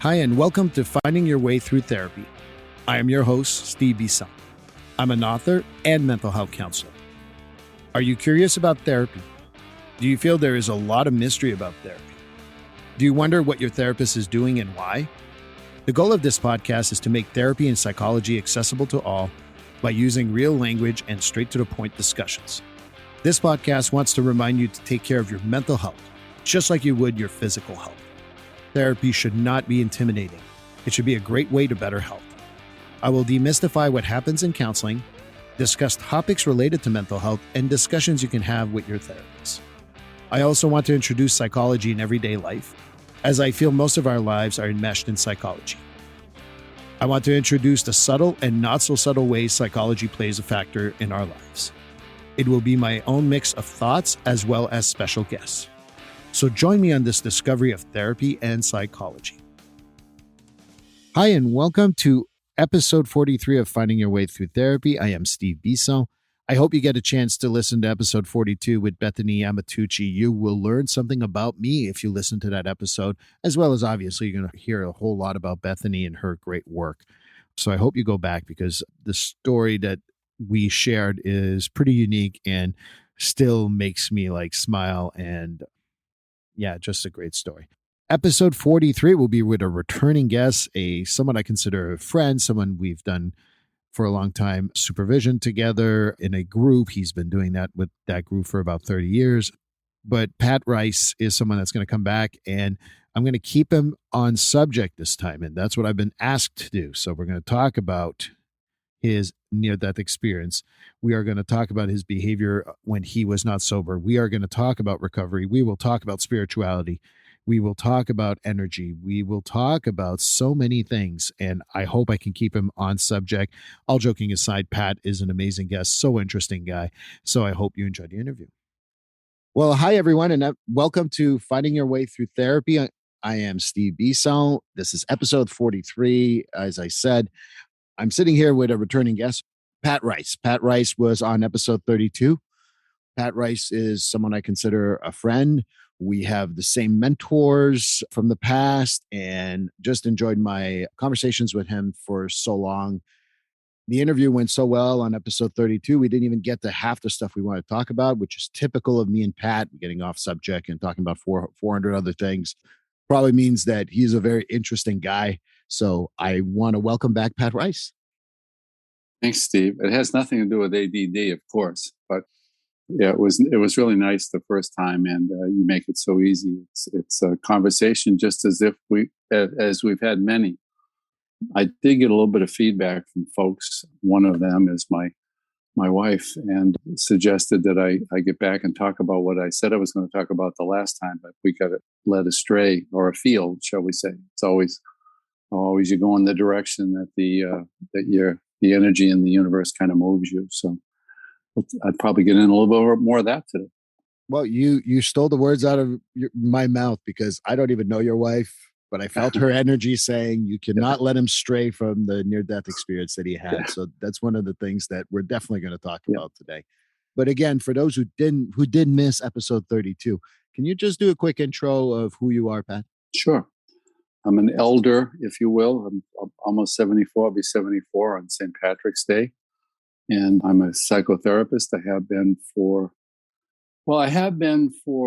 Hi, and welcome to Finding Your Way Through Therapy. I am your host, Steve Bisson. I'm an author and mental health counselor. Are you curious about therapy? Do you feel there is a lot of mystery about therapy? Do you wonder what your therapist is doing and why? The goal of this podcast is to make therapy and psychology accessible to all by using real language and straight-to-the-point discussions. This podcast wants to remind you to take care of your mental health, just like you would your physical health. Therapy should not be intimidating. It should be a great way to better health. I will demystify what happens in counseling, discuss topics related to mental health, and discussions you can have with your therapist. I also want to introduce psychology in everyday life, as I feel most of our lives are enmeshed in psychology. I want to introduce the subtle and not so subtle ways psychology plays a factor in our lives. It will be my own mix of thoughts as well as special guests. So join me on this discovery of therapy and psychology. Hi, and welcome to episode 43 of Finding Your Way Through Therapy. I am Steve Bisson. I hope you get a chance to listen to episode 42 with Bethany Amatucci. You will learn something about me if you listen to that episode, as well as obviously you're going to hear a whole lot about Bethany and her great work. So I hope you go back because the story that we shared is pretty unique and still makes me smile and just a great story. Episode 43 will be with a returning guest, someone I consider a friend, someone we've done for a long time supervision together in a group. He's been doing that with that group for about 30 years. But Pat Rice is someone that's going to come back, and I'm going to keep him on subject this time. And that's what I've been asked to do. So we're going to talk about his near-death experience. We are going to talk about his behavior when he was not sober. We are going to talk about recovery. We will talk about spirituality. We will talk about energy. We will talk about so many things, and I hope I can keep him on subject. All joking aside, Pat is an amazing guest, so interesting guy. So I hope you enjoyed the interview. Well, hi, everyone, and welcome to Finding Your Way Through Therapy. I am Steve Bisson. This is episode 43. As I said, I'm sitting here with a returning guest, Pat Rice. Pat Rice was on episode 32. Pat Rice is someone I consider a friend. We have the same mentors from the past and just enjoyed my conversations with him for so long. The interview went so well on episode 32. We didn't even get to half the stuff we want to talk about, which is typical of me and Pat, getting off subject and talking about 400 other things. Probably means that he's a very interesting guy. So I want to welcome back Pat Rice. Thanks, Steve. It has nothing to do with ADD, of course, but yeah, it was really nice the first time, and you make it so easy. It's a conversation just as if we've had many. I did get a little bit of feedback from folks. One of them is my wife, and suggested that I get back and talk about what I said I was going to talk about the last time, but we got it led astray or afield, shall we say? It's always you go in the direction that the energy in the universe kind of moves you. So I'd probably get in a little bit more of that today. Well, you stole the words out of my mouth because I don't even know your wife, but I felt her energy saying you cannot let him stray from the near-death experience that he had. Yeah. So that's one of the things that we're definitely going to talk about today. But again, for those who did miss episode 32, can you just do a quick intro of who you are, Pat? Sure. I'm an elder, if you will. I'm almost 74. I'll be 74 on St. Patrick's Day. And I'm a psychotherapist. I have been for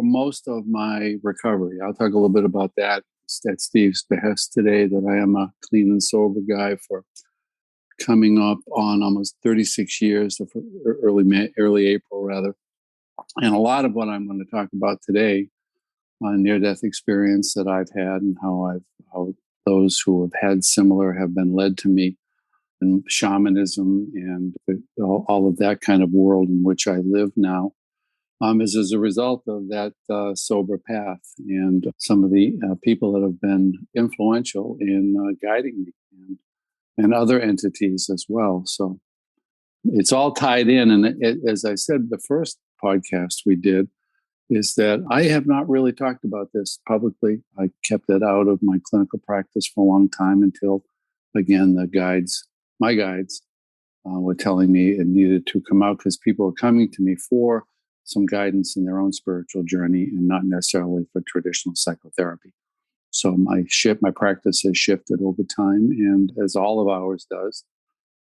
most of my recovery. I'll talk a little bit about that at Steve's behest today, that I am a clean and sober guy for coming up on almost 36 years, early April, rather. And a lot of what I'm going to talk about today on near-death experience that I've had, and how those who have had similar have been led to me, and shamanism and all of that kind of world in which I live now, is as a result of that sober path and some of the people that have been influential in guiding me and other entities as well. So it's all tied in. And as I said, the first podcast we did, is that I have not really talked about this publicly. I kept it out of my clinical practice for a long time until, again, my guides were telling me it needed to come out because people were coming to me for some guidance in their own spiritual journey and not necessarily for traditional psychotherapy. So my practice has shifted over time, and as all of ours does,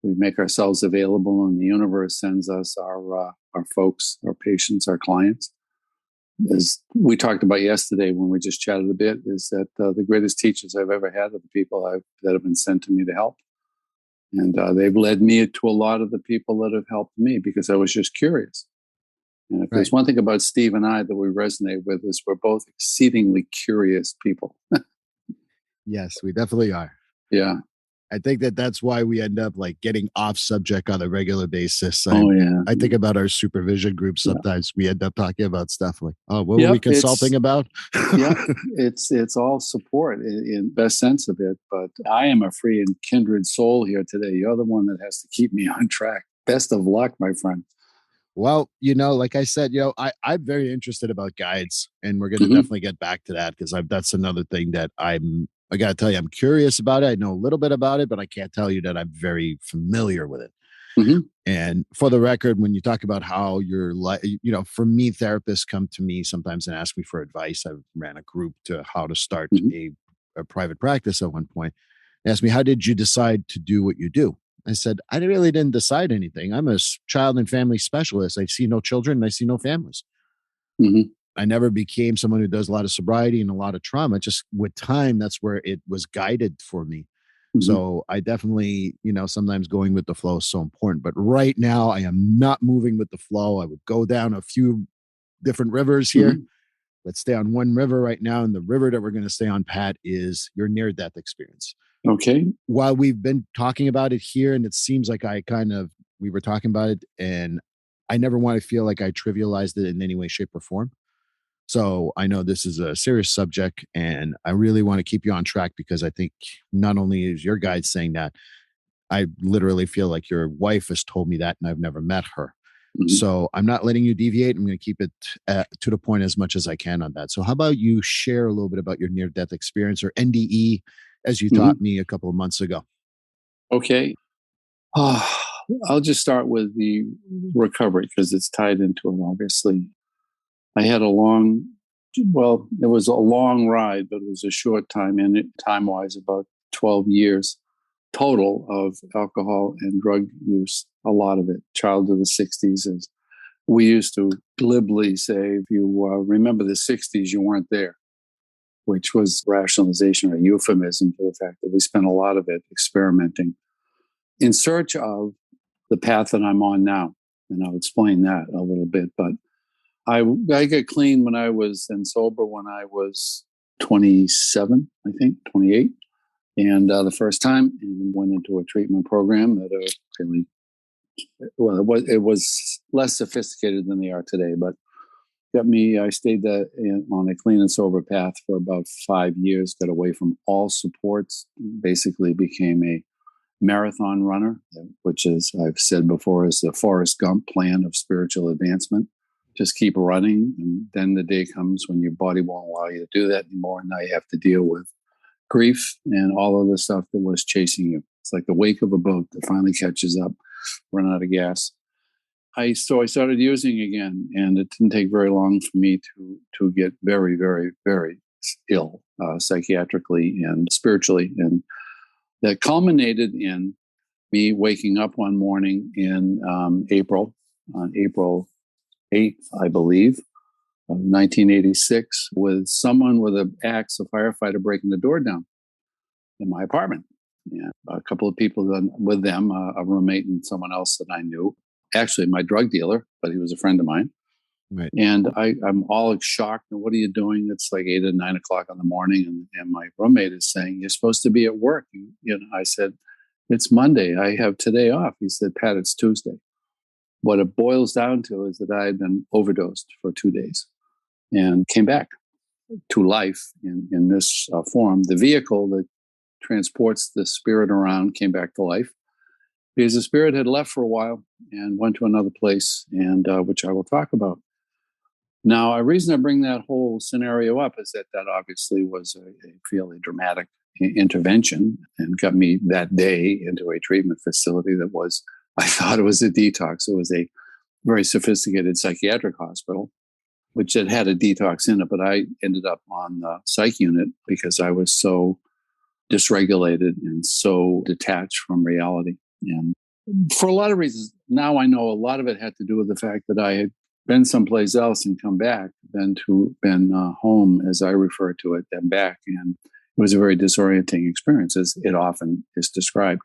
we make ourselves available, and the universe sends us our folks, our patients, our clients. As we talked about yesterday when we just chatted a bit, is that the greatest teachers I've ever had are the people that have been sent to me to help. And they've led me to a lot of the people that have helped me because I was just curious. And if there's one thing about Steve and I that we resonate with is we're both exceedingly curious people. Yes, we definitely are. Yeah. I think that's why we end up like getting off subject on a regular basis. I think about our supervision group. Sometimes we end up talking about stuff like, oh, what were we consulting about? Yeah, it's all support in best sense of it. But I am a free and kindred soul here today. You're the one that has to keep me on track. Best of luck, my friend. Well, like I said, I'm very interested about guides, and we're going to definitely get back to that because that's another thing that I got to tell you, I'm curious about it. I know a little bit about it, but I can't tell you that I'm very familiar with it. Mm-hmm. And for the record, when you talk about how you're like, for me, therapists come to me sometimes and ask me for advice. I ran a group to how to start a private practice at one point. They asked me, how did you decide to do what you do? I said, I really didn't decide anything. I'm a child and family specialist. I see no children and I see no families. Mm-hmm. I never became someone who does a lot of sobriety and a lot of trauma. Just with time, that's where it was guided for me. Mm-hmm. So I definitely, sometimes going with the flow is so important. But right now, I am not moving with the flow. I would go down a few different rivers here. Mm-hmm. Let's stay on one river right now. And the river that we're going to stay on, Pat, is your near-death experience. Okay. While we've been talking about it here, and it seems like we were talking about it, and I never want to feel like I trivialized it in any way, shape, or form. So I know this is a serious subject, and I really want to keep you on track because I think not only is your guide saying that, I literally feel like your wife has told me that, and I've never met her. Mm-hmm. So I'm not letting you deviate. I'm going to keep it to the point as much as I can on that. So how about you share a little bit about your near-death experience, or NDE, as you taught me a couple of months ago? Okay. I'll just start with the recovery because it's tied into it, obviously. I had it was a long ride, but it was a short time in it, time-wise, about 12 years total of alcohol and drug use, a lot of it. Child of the 60s. As we used to glibly say, if you remember the 60s, you weren't there, which was rationalization or euphemism for the fact that we spent a lot of it experimenting in search of the path that I'm on now. And I'll explain that a little bit, but I got clean and sober when I was 27, I think, 28. And the first time, and went into a treatment program that it was less sophisticated than they are today, but I stayed on a clean and sober path for about 5 years, got away from all supports, basically became a marathon runner, which is, I've said before, is the Forrest Gump plan of spiritual advancement. Just keep running, and then the day comes when your body won't allow you to do that anymore, and now you have to deal with grief and all of the stuff that was chasing you. It's like the wake of a boat that finally catches up, run out of gas. So I started using again, and it didn't take very long for me to get very, very, very ill, psychiatrically and spiritually, and that culminated in me waking up one morning in on April 8th, I believe, of 1986, with someone with an axe, a firefighter, breaking the door down in my apartment. Yeah, a couple of people with them, a roommate and someone else that I knew. Actually, my drug dealer, but he was a friend of mine. Right. And I'm all shocked. And what are you doing? It's like 8 or 9 o'clock in the morning. And my roommate is saying, you're supposed to be at work. I said, it's Monday. I have today off. He said, Pat, it's Tuesday. What it boils down to is that I had been overdosed for 2 days and came back to life in this form. The vehicle that transports the spirit around came back to life because the spirit had left for a while and went to another place, and which I will talk about. Now, a reason I bring that whole scenario up is that obviously was a fairly dramatic intervention and got me that day into a treatment facility that was, I thought it was a detox. It was a very sophisticated psychiatric hospital. which had a detox in it, but I ended up on the psych unit because I was so dysregulated and so detached from reality. And for a lot of reasons, now I know a lot of it had to do with the fact that I had been someplace else and come back, been home, as I refer to it, then back. And it was a very disorienting experience, as it often is described.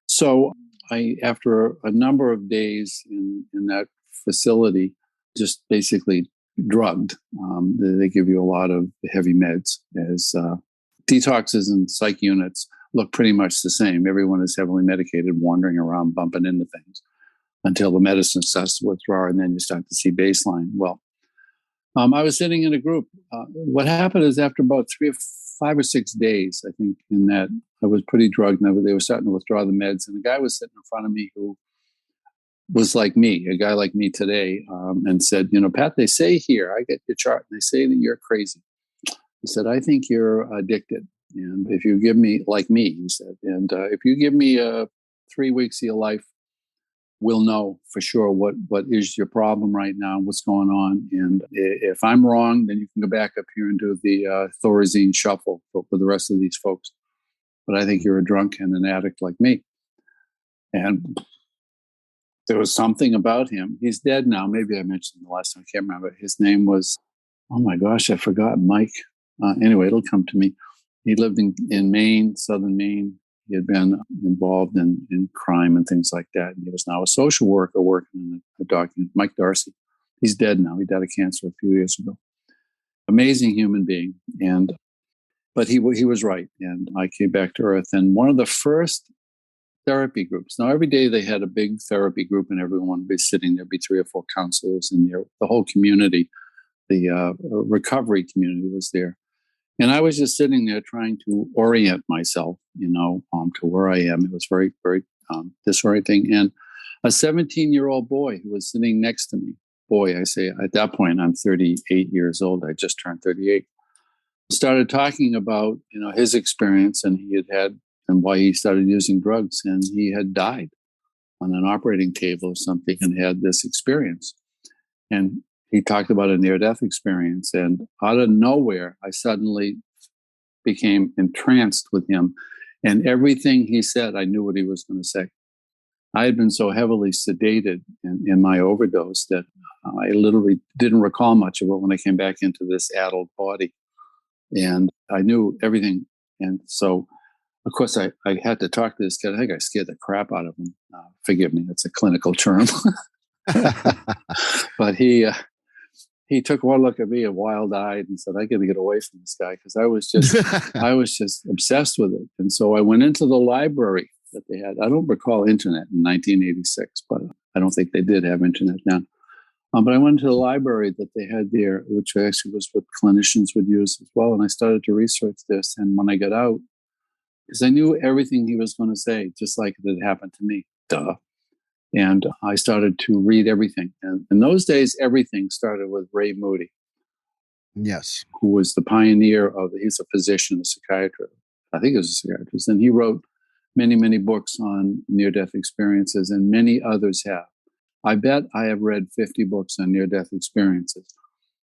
So after a number of days in that facility, just basically drugged. They give you a lot of heavy meds, as detoxes and psych units look pretty much the same. Everyone is heavily medicated, wandering around, bumping into things until the medicine starts to withdraw, and then you start to see baseline. Well, I was sitting in a group. What happened is after about 5 or 6 days, I think, in that I was pretty drugged, and they were starting to withdraw the meds. And the guy was sitting in front of me who was like me, a guy like me today, and said, Pat, they say here, I get your chart, and they say that you're crazy. He said, I think you're addicted. And if you give me, like me, he said, and if you give me 3 weeks of your life, we'll know for sure what is your problem right now, what's going on. And if I'm wrong, then you can go back up here and do the Thorazine shuffle for the rest of these folks. But I think you're a drunk and an addict like me. And there was something about him. He's dead now. Maybe I mentioned the last time. I can't remember. His name was, oh my gosh, I forgot, Mike. Anyway, it'll come to me. He lived in Maine, southern Maine. He had been involved in crime and things like that. And he was now a social worker working in a document. Mike Darcy. He's dead now. He died of cancer a few years ago. Amazing human being. But he was right. And I came back to Earth. And one of the first therapy groups. Now, every day they had a big therapy group, and everyone would be sitting. There'd be 3 or 4 counselors in there. The whole community, the recovery community was there. And I was just sitting there trying to orient myself, to where I am. It was very, very disorienting. And a 17-year-old boy who was sitting next to me, boy, I say, at that point, I'm 38 years old. I just turned 38. Started talking about, his experience, and he had and why he started using drugs. And he had died on an operating table or something and had this experience. And he talked about a near-death experience. And out of nowhere, I suddenly became entranced with him. And everything he said, I knew what he was going to say. I had been so heavily sedated in my overdose that I literally didn't recall much of it when I came back into this adult body. And I knew everything. And so, of course, I had to talk to this kid. I think I scared the crap out of him. Forgive me, that's a clinical term. But he took one look at me, wild-eyed, and said, "I got to get away from this guy," because I was just obsessed with it. And so I went into the library that they had. I don't recall internet in 1986, but I don't think they did have internet then. But I went to the library that they had there, which actually was what clinicians would use as well. And I started to research this. And when I got out, because I knew everything he was going to say, just like it had happened to me, duh. And I started to read everything. And in those days, everything started with Ray Moody. Yes. Who was the pioneer he's a physician, a psychiatrist. I think he was a psychiatrist. And he wrote many, many books on near-death experiences, and many others have. I bet I have read 50 books on near-death experiences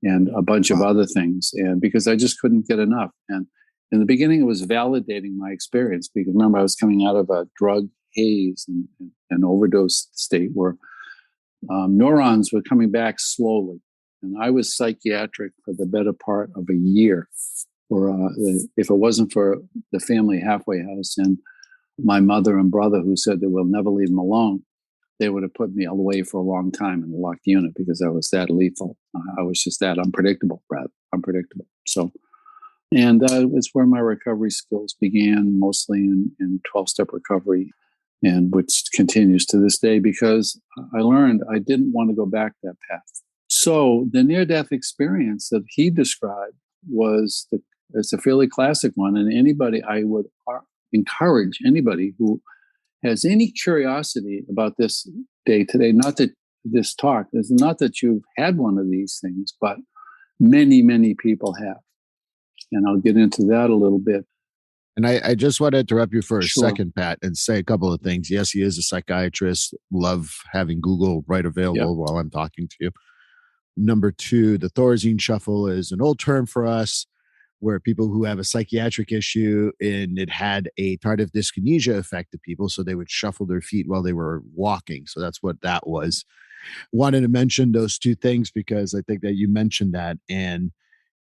and a bunch of other things. And because I just couldn't get enough. And in the beginning, it was validating my experience, because remember, I was coming out of a drug haze and an overdose state where neurons were coming back slowly. And I was psychiatric for the better part of a year. If it wasn't for the family halfway house and my mother and brother who said they will never leave him alone, they would have put me away for a long time in a locked unit because I was that lethal. I was just that unpredictable. Unpredictable. So, and it's where my recovery skills began, mostly in 12-step recovery, and which continues to this day, because I learned I didn't want to go back that path. So the near-death experience that he described it's a fairly classic one, and I would encourage anybody who has any curiosity about this day today, not that this talk, it's not that you've had one of these things, but many, many people have. And I'll get into that a little bit. And I just want to interrupt you for a Sure. second, Pat, and say a couple of things. Yes, he is a psychiatrist. Love having Google right available while I'm talking to you. Number two, the Thorazine shuffle is an old term for us, where people who have a psychiatric issue and it had a tardive dyskinesia effect to people. So they would shuffle their feet while they were walking. So that's what that was. Wanted to mention those two things because I think that you mentioned that. And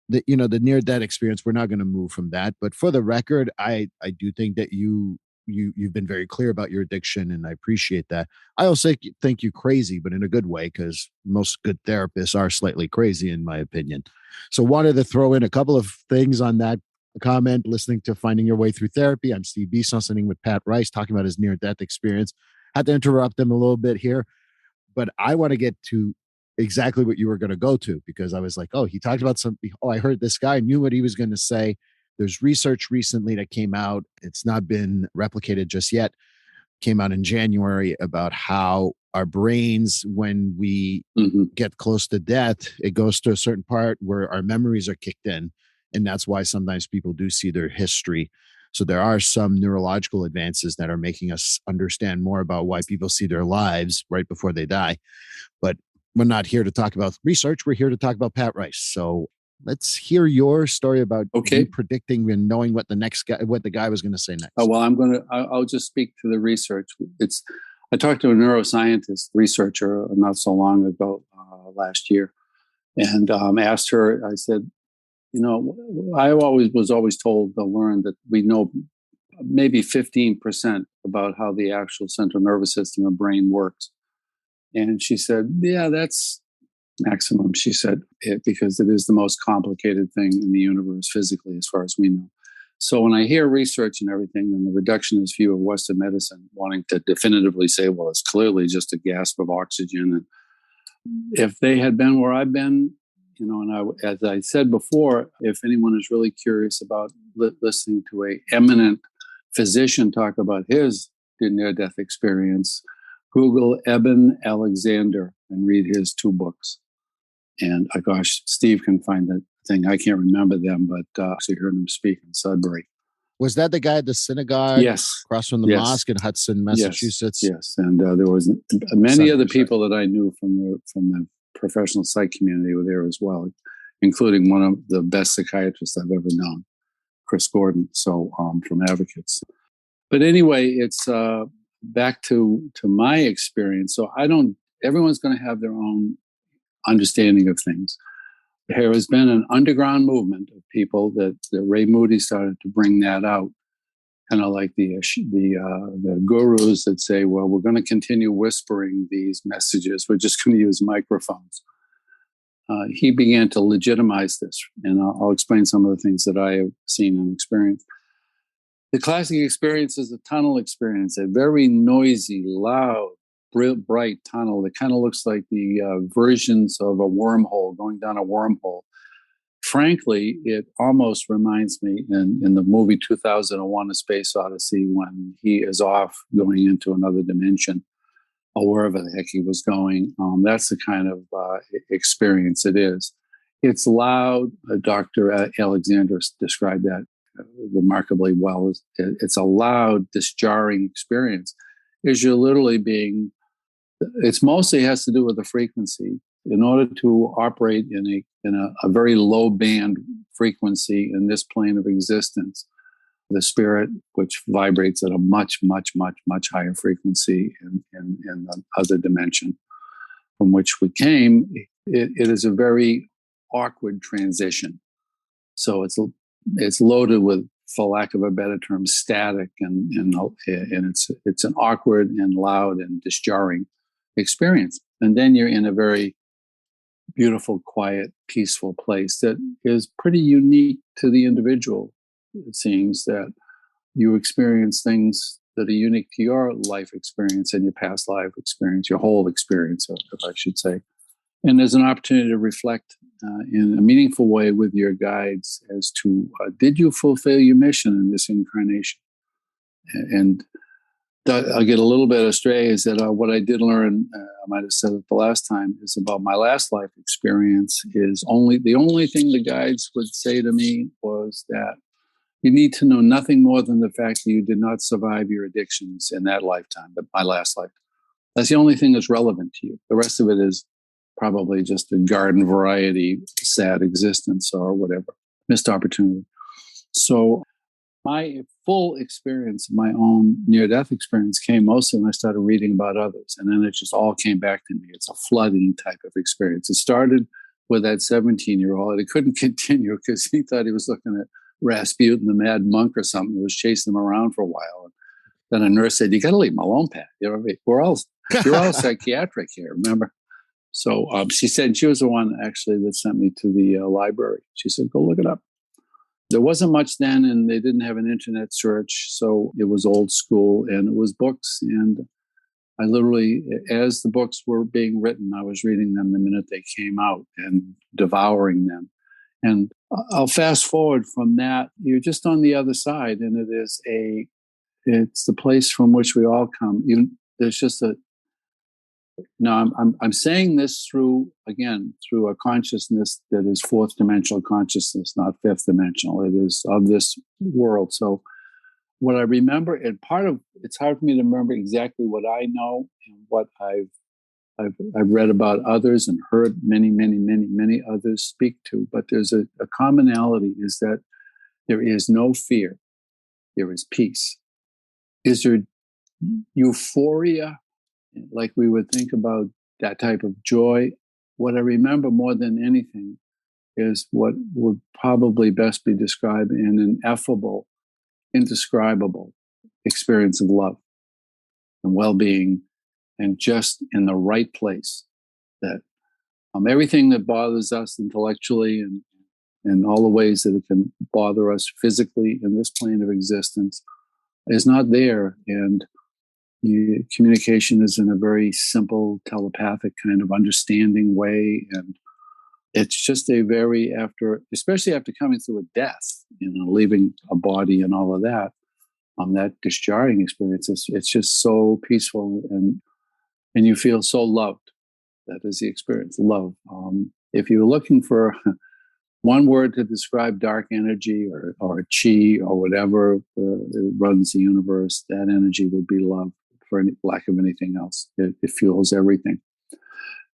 the near death experience, we're not going to move from that. But for the record, I do think that you've been very clear about your addiction, and I appreciate that. I also think you crazy, but in a good way, because most good therapists are slightly crazy, in my opinion. So wanted to throw in a couple of things on that comment. Listening to Finding Your Way Through Therapy, I'm Steve Bison, sitting with Pat Rice, talking about his near death experience. Had to interrupt him a little bit here, but I want to get to exactly what you were going to go to, because I was like, oh, he talked about something. Oh, I heard this guy, knew what he was going to say. There's research recently that came out. It's not been replicated just yet. Came out in January about how our brains, when we get close to death, it goes to a certain part where our memories are kicked in. And that's why sometimes people do see their history. So there are some neurological advances that are making us understand more about why people see their lives right before they die. But we're not here to talk about research. We're here to talk about Pat Rice. So let's hear your story about you predicting and knowing what the guy was going to say next. Oh, well, I'll just speak to the research. I talked to a neuroscientist researcher not so long ago, last year, and asked her, I said, I was always told to learn that we know maybe 15% about how the actual central nervous system and brain works. And she said, yeah, that's maximum, she said, because it is the most complicated thing in the universe physically, as far as we know. So when I hear research and everything and the reductionist view of Western medicine wanting to definitively say, well, it's clearly just a gasp of oxygen. And if they had been where I've been, and as I said before, if anyone is really curious about listening to a eminent physician talk about his near-death experience, Google Eben Alexander and read his 2 books. And gosh, Steve can find that thing. I can't remember them, but I actually heard him speak in Sudbury. Was that the guy at the synagogue? Yes. Across from the mosque in Hudson, Massachusetts? Yes. And there was many other people that I knew from the professional psych community were there as well, including one of the best psychiatrists I've ever known, Chris Gordon, so from Advocates. But anyway, it's back to my experience. So everyone's going to have their own understanding of things. There has been an underground movement of people that Ray Moody started to bring that out, kind of like the gurus that say, well, we're going to continue whispering these messages. We're just going to use microphones. He began to legitimize this, and I'll explain some of the things that I have seen and experienced. The classic experience is a tunnel experience, a very noisy, loud, bright tunnel that kind of looks like the versions of a wormhole, going down a wormhole. Frankly, it almost reminds me in the movie 2001: A Space Odyssey, when he is off going into another dimension or wherever the heck he was going. That's the kind of experience it is. It's loud. Dr. Alexander described that remarkably well. It's a loud, disjarring experience. Is you're literally it's mostly has to do with the frequency. In order to operate in a very low band frequency in this plane of existence, the spirit, which vibrates at a much, much, much, much higher frequency in the other dimension from which we came, it is a very awkward transition. So it's loaded with, for lack of a better term, static, and it's an awkward and loud and disjarring experience. And then you're in a very beautiful, quiet, peaceful place that is pretty unique to the individual. It seems that you experience things that are unique to your life experience and your past life experience, your whole experience, if I should say. And there's an opportunity to reflect in a meaningful way with your guides as to did you fulfill your mission in this incarnation? And I'll get a little bit astray, is that what I did learn, I might have said it the last time, is about my last life experience is the only thing the guides would say to me was that you need to know nothing more than the fact that you did not survive your addictions in that lifetime, but my last life. That's the only thing that's relevant to you. The rest of it is probably just a garden variety sad existence or whatever, missed opportunity. So my full experience, my own near-death experience, came mostly when I started reading about others. And then it just all came back to me. It's a flooding type of experience. It started with that 17-year-old. It couldn't continue because he thought he was looking at Rasputin, the mad monk or something, who was chasing him around for a while. And then a nurse said, "You got to leave him alone, Pat. You know, you're all psychiatric here, remember?" So she said, she was the one actually that sent me to the library. She said, "Go look it up." There wasn't much then, and they didn't have an internet search, so it was old school, and it was books. And I literally, as the books were being written, I was reading them the minute they came out and devouring them. And I'll fast forward from that. You're just on the other side, and it's the place from which we all come. There's just a No, I'm saying this through a consciousness that is fourth dimensional consciousness, not fifth dimensional. It is of this world. So what I remember, and it's hard for me to remember exactly what I know and what I've read about others and heard many others speak to. But there's a commonality, is that there is no fear. There is peace. Is there euphoria? Like we would think about that type of joy. What I remember more than anything is what would probably best be described in an ineffable, indescribable experience of love and well-being, and just in the right place. That everything that bothers us intellectually and all the ways that it can bother us physically in this plane of existence is not there. And communication is in a very simple, telepathic kind of understanding way. And it's just especially after coming through a death, leaving a body and all of that, that discharging experience, it's just so peaceful, and you feel so loved. That is the experience, love. If you're looking for one word to describe dark energy or chi or whatever runs the universe, that energy would be love, for any lack of anything else. It fuels everything.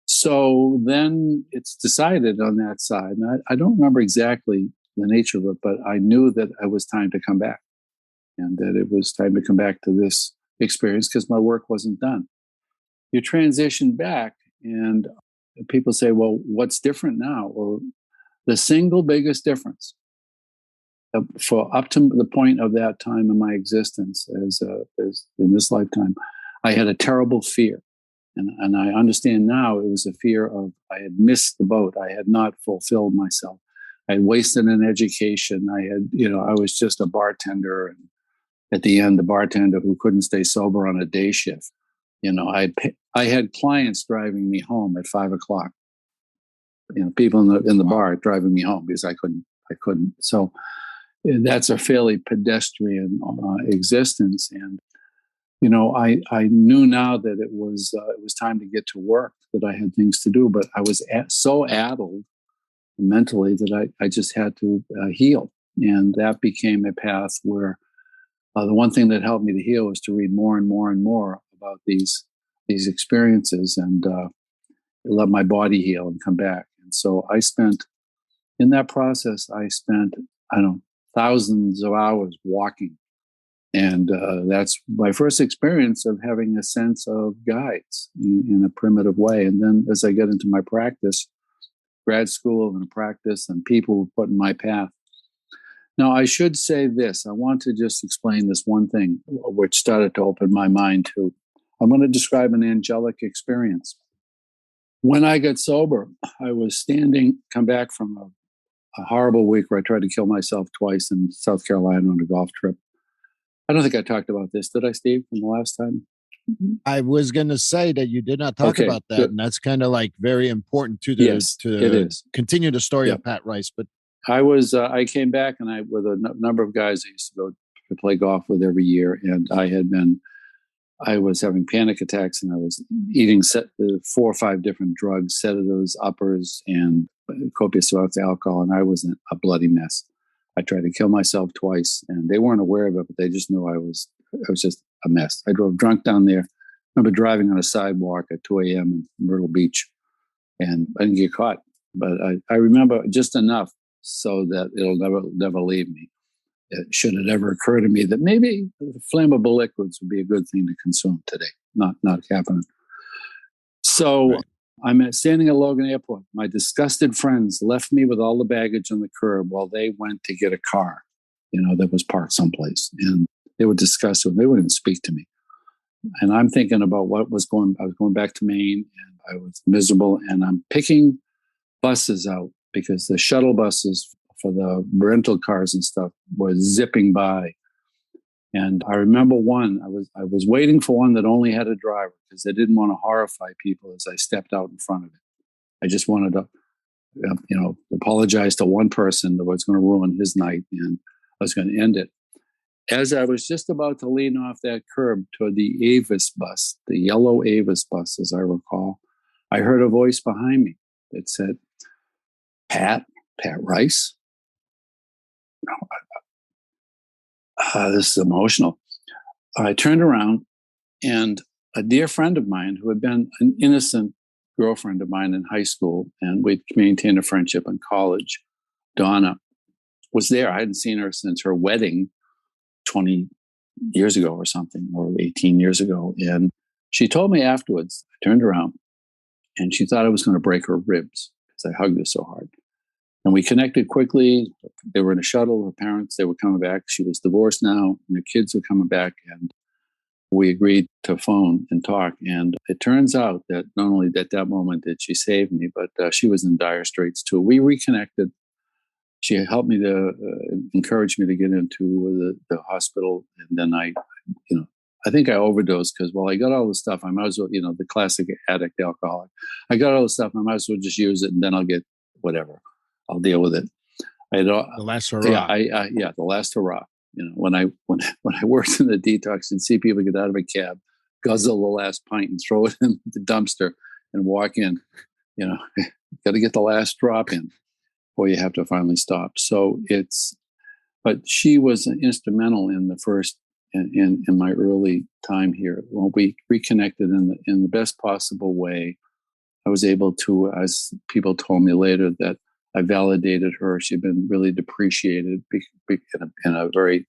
So then it's decided on that side. And I don't remember exactly the nature of it, but I knew that it was time to come back, and that it was time to come back to this experience because my work wasn't done. You transition back, and people say, "Well, what's different now?" Well, the single biggest difference for up to the point of that time in my existence, as in this lifetime, I had a terrible fear. And I understand now it was a fear of I had missed the boat. I had not fulfilled myself. I had wasted an education. I was just a bartender. And at the end, the bartender who couldn't stay sober on a day shift. I had clients driving me home at 5:00. People in the bar driving me home because I couldn't. So that's a fairly pedestrian existence. And I knew now that it was time to get to work, that I had things to do, but I was so addled mentally that I just had to heal. And that became a path where the one thing that helped me to heal was to read more and more and more about these experiences, and let my body heal and come back. And so in that process, I spent, thousands of hours walking. And that's my first experience of having a sense of guides in a primitive way. And then as I get into my practice, grad school and practice, and people were put in my path. Now, I should say this. I want to just explain this one thing, which started to open my mind to. I'm going to describe an angelic experience. When I got sober, I was come back from a horrible week where I tried to kill myself twice in South Carolina on a golf trip. I don't think I talked about this. Did I, Steve, from the last time? I was going to say that you did not talk about that. Good. And that's kind of like very important to it is. Continue the story of Pat Rice. But I came back, and with a number of guys I used to go to play golf with every year. And I was having panic attacks, and I was eating 4 or 5 different drugs, sedatives, uppers, and copious amounts of alcohol. And I was a bloody mess. I tried to kill myself twice, and they weren't aware of it, but they just knew I was just a mess. I drove drunk down there. I remember driving on a sidewalk at 2 a.m. in Myrtle Beach, and I didn't get caught. But I remember just enough so that it'll never leave me. Should it ever occur to me that maybe flammable liquids would be a good thing to consume today, not happening. So Right. I'm standing at Logan Airport. My disgusted friends left me with all the baggage on the curb while they went to get a car, that was parked someplace. And they were disgusted. They wouldn't even speak to me. And I'm thinking about I was going back to Maine, and I was miserable. And I'm picking buses out because the shuttle buses for the rental cars and stuff was zipping by. And I remember one, I was waiting for one that only had a driver because I didn't want to horrify people as I stepped out in front of it. I just wanted to, apologize to one person that was going to ruin his night, and I was going to end it. As I was just about to lean off that curb toward the Avis bus, the yellow Avis bus, as I recall, I heard a voice behind me that said, Pat Rice? This is emotional. I turned around, and a dear friend of mine who had been an innocent girlfriend of mine in high school, and we'd maintained a friendship in college, Donna, was there. I hadn't seen her since her wedding 20 years ago or something, or 18 years ago. And she told me afterwards, I turned around, and she thought I was going to break her ribs because I hugged her so hard. And we connected quickly. They were in a shuttle. Her parents, they were coming back. She was divorced now, and the kids were coming back. And we agreed to phone and talk. And it turns out that not only at that moment did she save me, but she was in dire straits too. We reconnected. She helped me to encourage me to get into the hospital. And then I think I overdosed because, I got all the stuff. I might as well, the classic addict alcoholic. I got all the stuff. I might as well just use it, and then I'll get whatever. I'll deal with it. The last hurrah. Yeah, the last hurrah. When I worked in the detox and see people get out of a cab, guzzle the last pint and throw it in the dumpster and walk in, got to get the last drop in before you have to finally stop. So but she was instrumental in the first, in my early time here. When we reconnected in the best possible way, I was able to, as people told me later, that I validated her. She'd been really depreciated in a very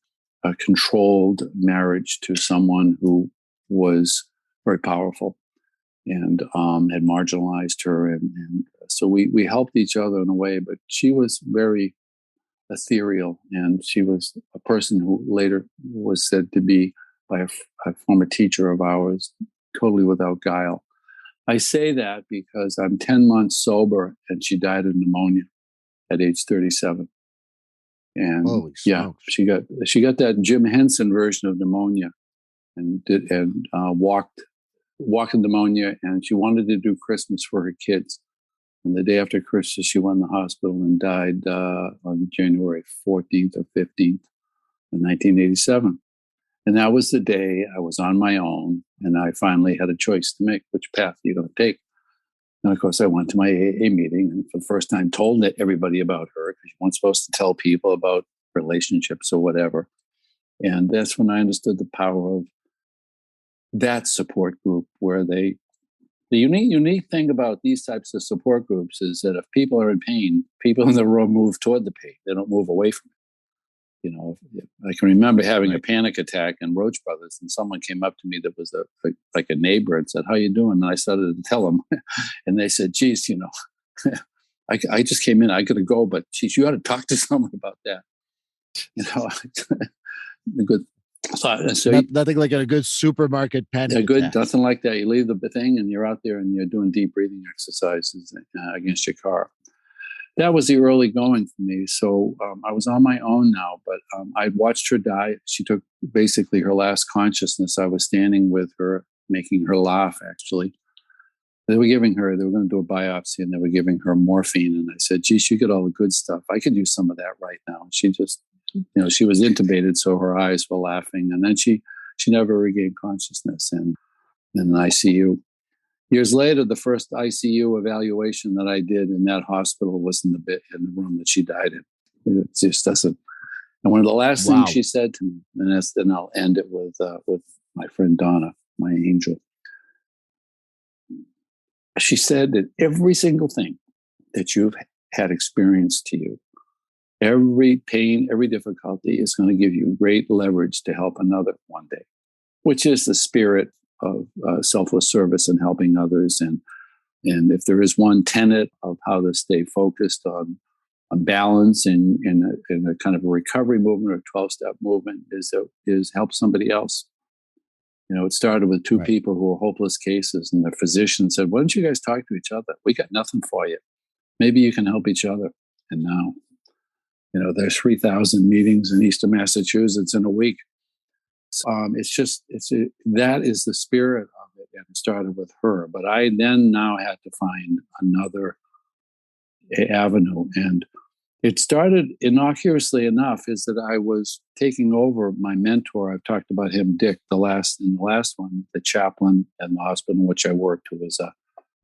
controlled marriage to someone who was very powerful and had marginalized her. And so we helped each other in a way, but she was very ethereal. And she was a person who later was said to be, by a former teacher of ours, totally without guile. I say that because I'm 10 months sober, and she died of pneumonia at age 37. And Holy yeah, smokes. she got that Jim Henson version of pneumonia, and walked pneumonia, and she wanted to do Christmas for her kids. And the day after Christmas, she went in the hospital and died on January 14th or 15th in 1987. And that was the day I was on my own, and I finally had a choice to make. Which path are you going to take? And of course, I went to my AA meeting, and for the first time told everybody about her, because you weren't supposed to tell people about relationships or whatever. And that's when I understood the power of that support group, where the unique thing about these types of support groups is that if people are in pain, people in the room move toward the pain. They don't move away from it. I can remember having a panic attack in Roach Brothers, and someone came up to me that was like a neighbor and said, "How you doing?" And I started to tell them, and they said, "Geez, I just came in. I got to go, but geez, you ought to talk to someone about that." A good thought. So Nothing like a good supermarket panic attack. Nothing like that. You leave the thing, and you're out there, and you're doing deep breathing exercises against your car. That was the early going for me. So I was on my own now, but I'd watched her die. She took basically her last consciousness. I was standing with her, making her laugh, actually. They were going to do a biopsy, and they were giving her morphine. And I said, geez, you get all the good stuff. I could use some of that right now. And she just, she was intubated, so her eyes were laughing. And then she never regained consciousness, and in an ICU. Years later, the first ICU evaluation that I did in that hospital was in the room that she died in. It just doesn't. And one of the last things she said to me, and then I'll end it with my friend Donna, my angel. She said that every single thing that you've had experienced to you, every pain, every difficulty is going to give you great leverage to help another one day, which is the spirit of selfless service and helping others. And if there is one tenet of how to stay focused on a balance in a kind of a recovery movement or 12-step movement is help somebody else. It started with two Right. people who were hopeless cases, and the physician said, "Why don't you guys talk to each other? We got nothing for you. Maybe you can help each other." And now, there's 3,000 meetings in Eastern Massachusetts in a week. That is the spirit of it, and it started with her. But I then now had to find another avenue, and it started innocuously enough is that I was taking over my mentor. I've talked about him, Dick, in the last one, the chaplain in the hospital in which I worked, who was a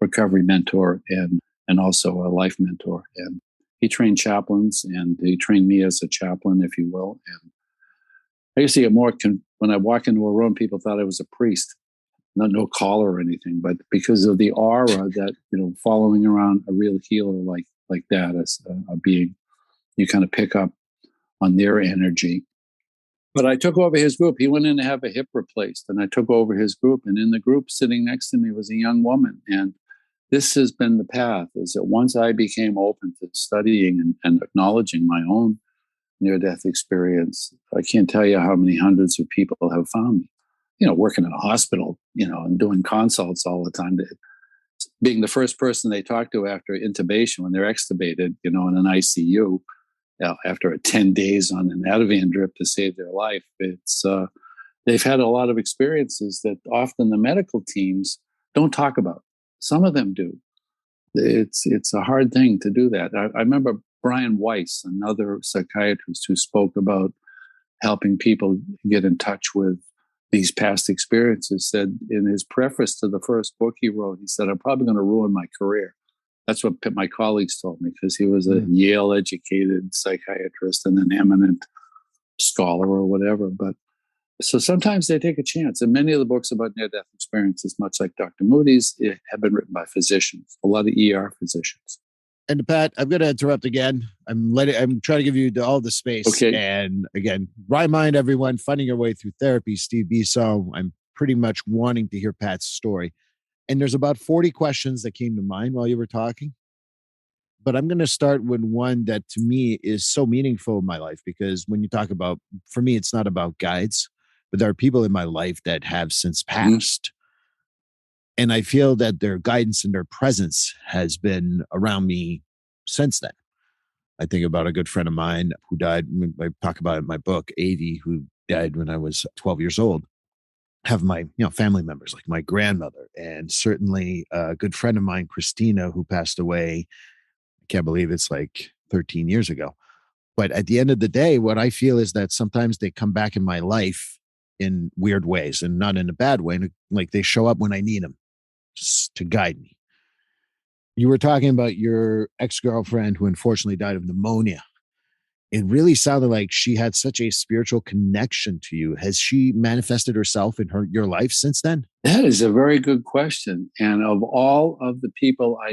recovery mentor and also a life mentor. And he trained chaplains, and he trained me as a chaplain, if you will. And I used to get when I walk into a room, people thought I was a priest. No collar or anything, but because of the aura that, following around a real healer like that as a being, you kind of pick up on their energy. But I took over his group. He went in to have a hip replaced, and I took over his group. And in the group sitting next to me was a young woman. And this has been the path, is that once I became open to studying and acknowledging my own near-death experience, I can't tell you how many hundreds of people have found me, working in a hospital, and doing consults all the time, being the first person they talk to after intubation when they're extubated, in an ICU, after 10 days on an Ativan drip to save their life. They've had a lot of experiences that often the medical teams don't talk about. Some of them do. It's a hard thing to do that. I remember Brian Weiss, another psychiatrist who spoke about helping people get in touch with these past experiences, said in his preface to the first book he wrote, he said, "I'm probably going to ruin my career." That's what my colleagues told me, because he was a Yale-educated psychiatrist and an eminent scholar or whatever. But so sometimes they take a chance. And many of the books about near-death experiences, much like Dr. Moody's, have been written by physicians, a lot of ER physicians. And Pat, I'm going to interrupt again. I'm trying to give you all the space. Okay. And again, remind everyone, finding your way through therapy, Steve Bisso. I'm pretty much wanting to hear Pat's story. And there's about 40 questions that came to mind while you were talking. But I'm going to start with one that to me is so meaningful in my life, because when you talk about, for me, it's not about guides, but there are people in my life that have since passed. And I feel that their guidance and their presence has been around me since then. I think about a good friend of mine who died. I talk about it in my book, Avi, who died when I was 12 years old. Have my family members like my grandmother, and certainly a good friend of mine, Christina, who passed away. I can't believe it's like 13 years ago. But at the end of the day, what I feel is that sometimes they come back in my life in weird ways, and not in a bad way. Like they show up when I need them just to guide me. You were talking about your ex-girlfriend who unfortunately died of pneumonia. It really sounded like she had such a spiritual connection to you. Has she manifested herself in your life since then? That is a very good question. And of all of the people I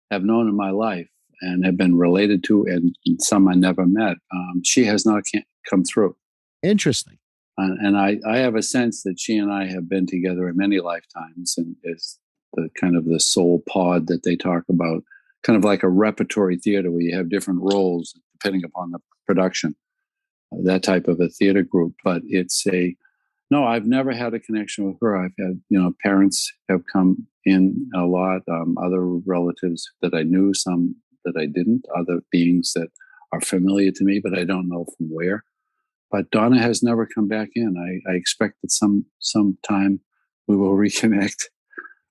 have known in my life and have been related to, and some I never met, she has not come through. Interesting. And I have a sense that she and I have been together in many lifetimes, and is the kind of the soul pod that they talk about, kind of like a repertory theater where you have different roles depending upon the production, that type of a theater group. But no, I've never had a connection with her. I've had, parents have come in a lot, other relatives that I knew, some that I didn't, other beings that are familiar to me, but I don't know from where. But Donna has never come back in. I expect that sometime we will reconnect.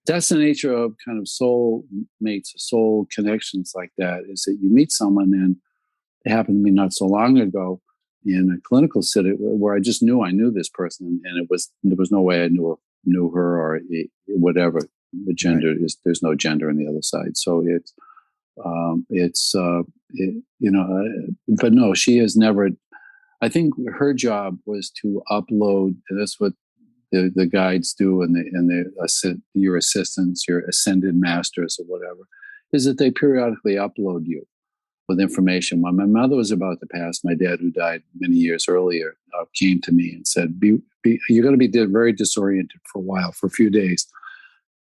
That's the nature of kind of soul mates, soul connections like that, is that you meet someone, and it happened to me not so long ago in a clinical setting where I just knew I knew this person, and there was no way I knew her or whatever. The gender is, there's no gender on the other side. So but no, she has never. I think her job was to upload, and that's what the guides do, and your assistants, your ascended masters or whatever, is that they periodically upload you with information. When my mother was about to pass, my dad, who died many years earlier, came to me and said, you're going to be very disoriented for a while, for a few days,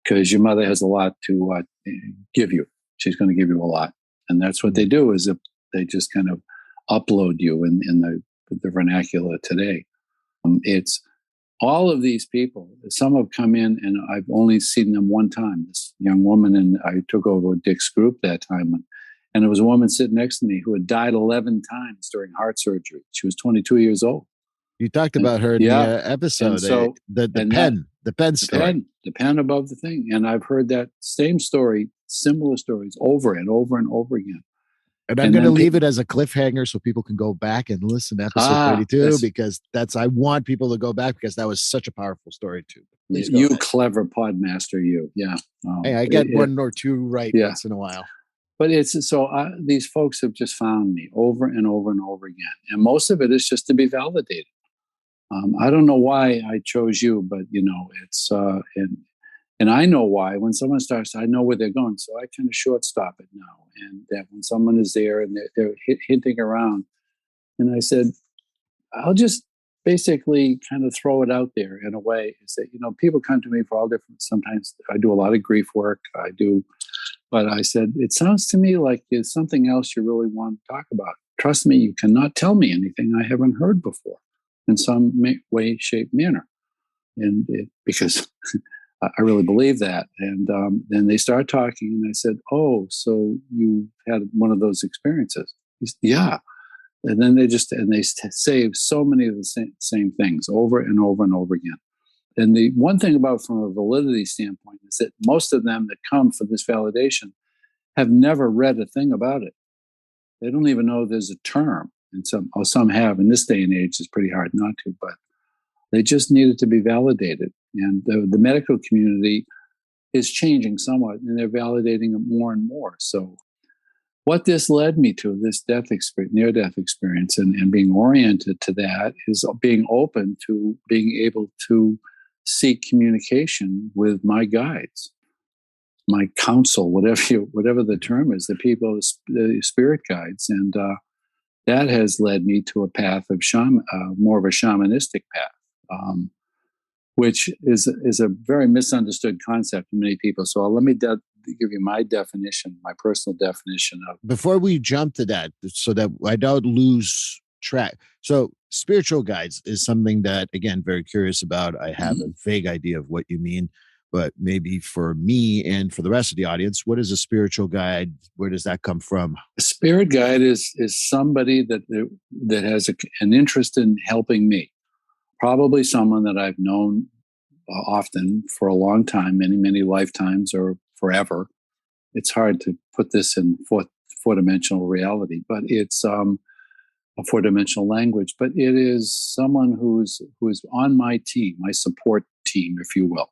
because your mother has a lot to give you. She's going to give you a lot. And that's what they do, is they just kind of upload you in the vernacular today. It's all of these people. Some have come in, and I've only seen them one time. This young woman, and I took over Dick's group that time, and there was a woman sitting next to me who had died 11 times during heart surgery. She was 22 years old. You talked about her in the episode. So, the pen story. The pen above the thing. And I've heard that same story, similar stories, over and over and over again. And I'm going to leave it as a cliffhanger so people can go back and listen to episode 32, because I want people to go back, because that was such a powerful story too. You clever podmaster, you. Yeah. Hey, I get one or two right once in a while. But these folks have just found me over and over and over again. And most of it is just to be validated. I don't know why I chose you, but it's, and I know why. When someone starts, I know where they're going. So I kind of shortstop it now. And that when someone is there and they're hinting around, and I said, I'll just basically kind of throw it out there in a way, is that, people come to me for all different, sometimes I do a lot of grief work. But I said, it sounds to me like there's something else you really want to talk about. Trust me, you cannot tell me anything I haven't heard before in some way, shape, manner. And because I really believe that. And then they start talking, and I said, oh, so you had one of those experiences? He said, yeah. And then they say so many of the same things over and over and over again. And the one thing about, from a validity standpoint, is that most of them that come for this validation have never read a thing about it. They don't even know there's a term. And some have. In this day and age, it's pretty hard not to, but they just needed to be validated. And the medical community is changing somewhat, and they're validating it more and more. So what this led me to, this near-death experience, and being oriented to that, is being open to being able to seek communication with my guides, my counsel, whatever the term is, the people, the spirit guides. And that has led me to a path of more of a shamanistic path, which is a very misunderstood concept to many people. So let me give you my definition, my personal definition of. Before we jump to that, so that I don't lose track. So spiritual guides is something that, again, very curious about. I have a vague idea of what you mean, but maybe for me and for the rest of the audience, what is a spiritual guide? Where does that come from? A spirit guide is somebody that has an interest in helping me. Probably someone that I've known often for a long time, many, many lifetimes, or forever. It's hard to put this in four-dimensional reality, but it's a four-dimensional language. But it is someone who's on my team, my support team, if you will.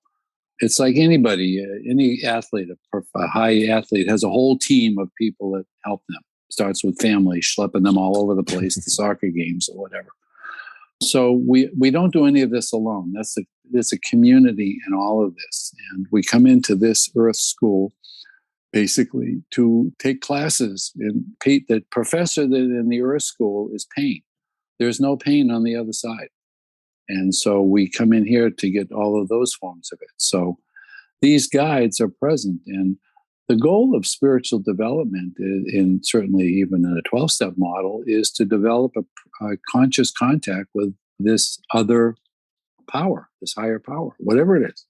It's like anybody, any athlete, a high athlete has a whole team of people that help them. Starts with family, schlepping them all over the place to soccer games or whatever. So we don't do any of this alone. There's a community in all of this. And we come into this Earth school basically to take classes. And the professor that in the Earth school is pain. There's no pain on the other side. And so we come in here to get all of those forms of it. So these guides are present. And the goal of spiritual development, certainly even in a 12-step model, is to develop a conscious contact with this other power, this higher power, whatever it is.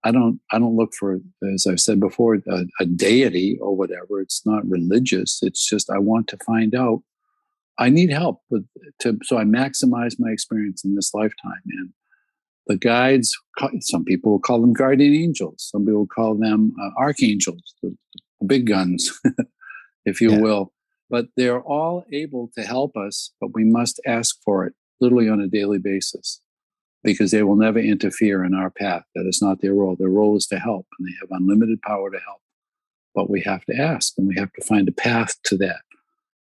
I don't look for, as I've said before, a deity or whatever. It's not religious. It's just I want to find out. I need help so I maximize my experience in this lifetime. And the guides, some people will call them guardian angels. Some people will call them archangels, the big guns, if you will. But they're all able to help us, but we must ask for it literally on a daily basis, because they will never interfere in our path. That is not their role. Their role is to help, and they have unlimited power to help. But we have to ask, and we have to find a path to that.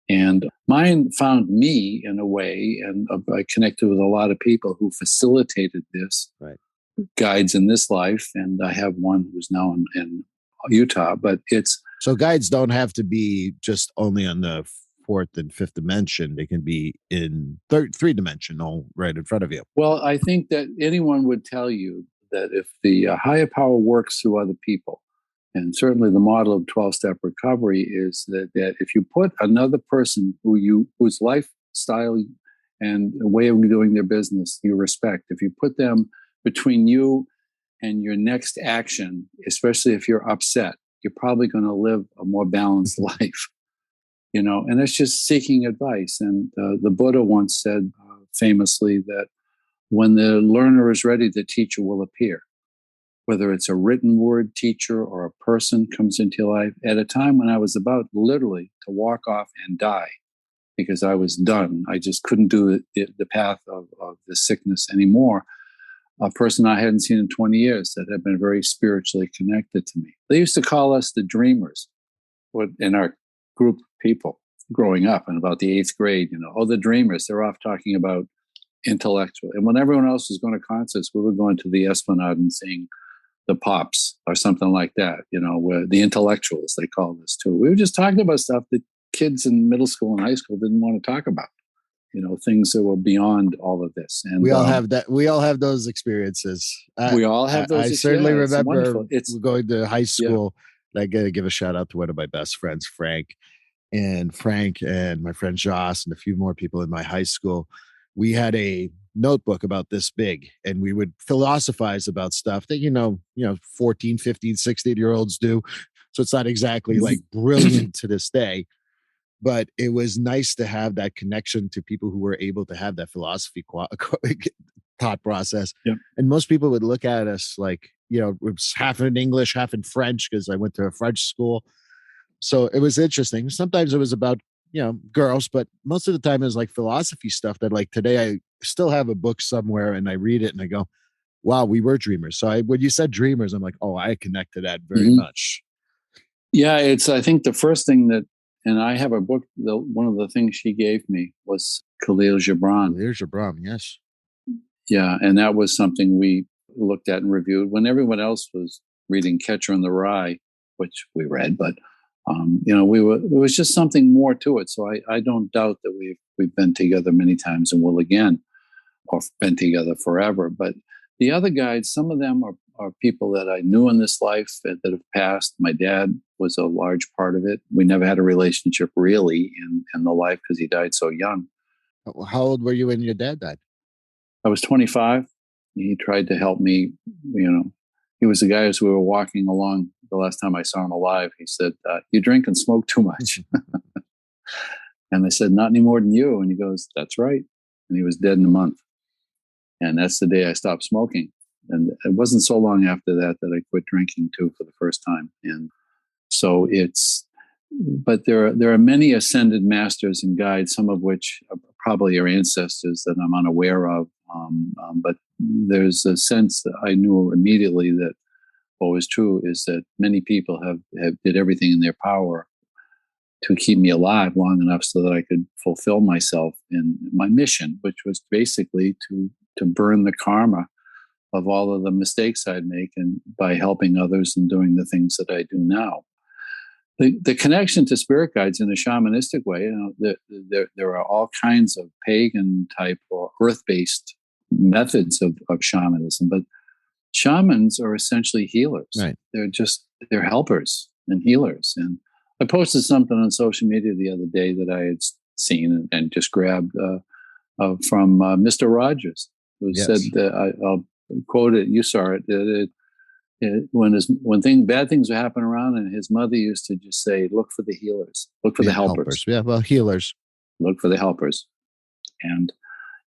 And mine found me in a way, and I connected with a lot of people who facilitated this. Right. guides in this life, and I have one who's now in Utah. But it's So guides don't have to be just only on the fourth and fifth dimension. They can be in three-dimensional right in front of you. well, I think that anyone would tell you that if the higher power works through other people, and certainly the model of 12-step recovery is that if you put another person whose lifestyle and way of doing their business you respect, if you put them between you and your next action, especially if you're upset, you're probably going to live a more balanced life. And it's just seeking advice. And the Buddha once said famously that when the learner is ready, the teacher will appear. Whether it's a written word teacher or a person comes into your life, at a time when I was about literally to walk off and die because I was done. I just couldn't do the path of the sickness anymore. A person I hadn't seen in 20 years that had been very spiritually connected to me. They used to call us the dreamers in our group of people growing up in about the 8th grade, the dreamers, they're off talking about intellectual. And when everyone else was going to concerts, we were going to the Esplanade and seeing the Pops or something like that, where the intellectuals, they called us too. We were just talking about stuff that kids in middle school and high school didn't want to talk about, things that were beyond all of this. And we all have that. We all have those experiences. We all have those. I certainly remember It's going to high school. Yeah. I got to give a shout out to one of my best friends, Frank, and my friend Joss and a few more people in my high school. We had a notebook about this big, and we would philosophize about stuff that 14, 15, 16-year-olds do. So it's not exactly like brilliant to this day, but it was nice to have that connection to people who were able to have that philosophy thought process. Yep. And most people would look at us like, it was half in English, half in French, because I went to a French school. So it was interesting. Sometimes it was about, girls, but most of the time it was like philosophy stuff that, like, today I still have a book somewhere and I read it and I go, wow, we were dreamers. So when you said dreamers, I'm like, oh, I connect to that very much. Yeah, I think the first thing and I have a book, one of the things she gave me was Khalil Gibran. Khalil Gibran, yes. Yeah, and that was something we looked at and reviewed when everyone else was reading Catcher in the Rye, which we read, but it was just something more to it. So I don't doubt that we've been together many times and will again, or been together forever. But the other guides, some of them are people that I knew in this life that have passed. My dad was a large part of it. We never had a relationship really in the life because he died so young. How old were you when your dad died? I was 25. He tried to help me, He was the guy as we were walking along the last time I saw him alive. He said, you drink and smoke too much. And I said, not any more than you. And he goes, that's right. And he was dead in a month. And that's the day I stopped smoking. And it wasn't so long after that I quit drinking too for the first time. And so but there are many ascended masters and guides, some of which are probably are ancestors that I'm unaware of. But there's a sense that I knew immediately that what was true is that many people have did everything in their power to keep me alive long enough so that I could fulfill myself in my mission, which was basically to burn the karma of all of the mistakes I'd make, and by helping others and doing the things that I do now. The connection to spirit guides in a shamanistic way, there are all kinds of pagan type or earth-based methods of shamanism, but shamans are essentially healers. Right. They're helpers and healers. And I posted something on social media the other day that I had seen and just grabbed from Mr. Rogers, who said, I'll quote it, you saw it, when bad things would happen around, and his mother used to just say, look for the healers, look for the helpers. Yeah, well, healers. Look for the helpers. And,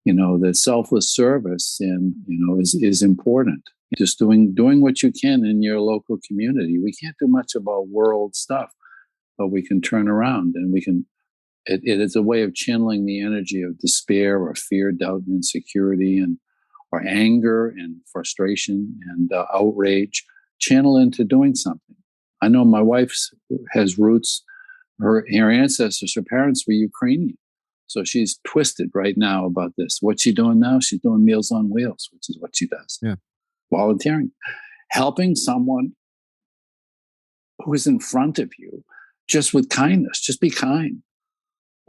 the selfless service is important. Just doing what you can in your local community. We can't do much about world stuff, but we can turn around and it is a way of channeling the energy of despair or fear, doubt, and insecurity, or anger and frustration and outrage, channel into doing something. I know my wife has roots, her ancestors, her parents were Ukrainian. So she's twisted right now about this. What's she doing now? She's doing Meals on Wheels, which is what she does. Yeah. volunteering, helping someone who is in front of you, just with kindness. Just be kind.